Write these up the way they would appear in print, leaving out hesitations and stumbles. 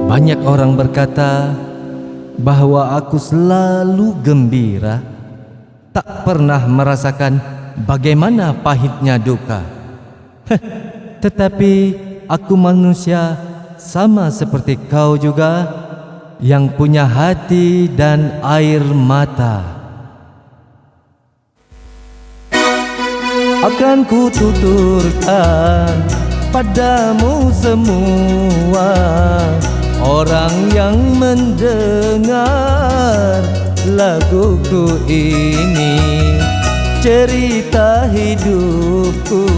Banyak orang berkata bahwa aku selalu gembira, tak pernah merasakan bagaimana pahitnya duka. Tetapi aku manusia sama seperti kau juga, yang punya hati dan air mata. Akan ku tuturkan padamu semua orang yang mendengar laguku ini, cerita hidupku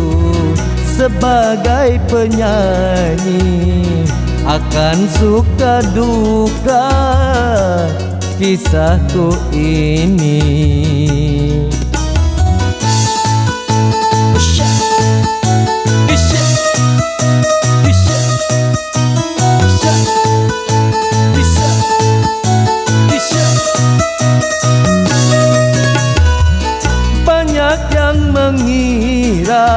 sebagai penyanyi, akan suka duka kisahku ini. Banyak yang mengira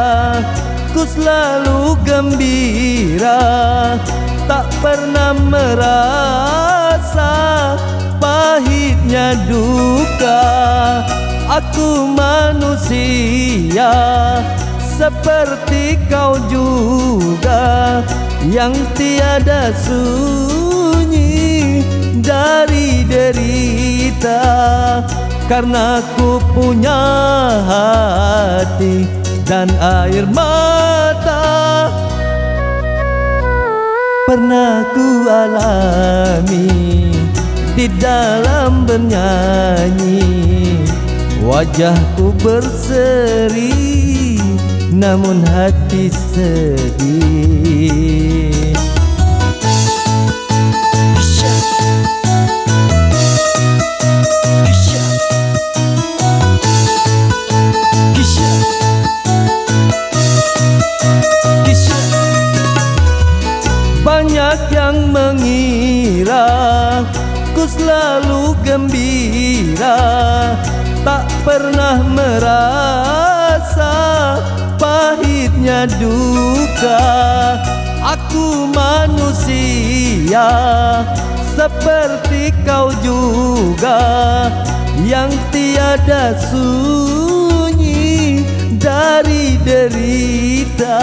ku selalu gembira, tak pernah merasa pahitnya duka. Aku manusia seperti kau juga, yang tiada sunyi dari derita, karena ku punya hati dan air mata. Pernah ku alami di dalam bernyanyi, wajahku berseri namun hati sedih. Banyak yang mengira ku selalu gembira, tak pernah merasa pahitnya duka. Aku manusia seperti kau juga, yang tiada sunyi dari derita,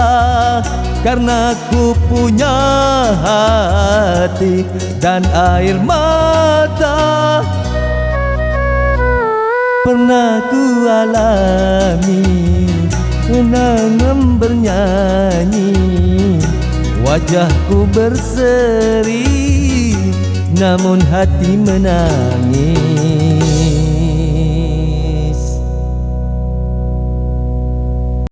karena ku punya hati dan air mata. Pernah ku alami menangis bernyanyi, wajahku berseri namun hati menangis.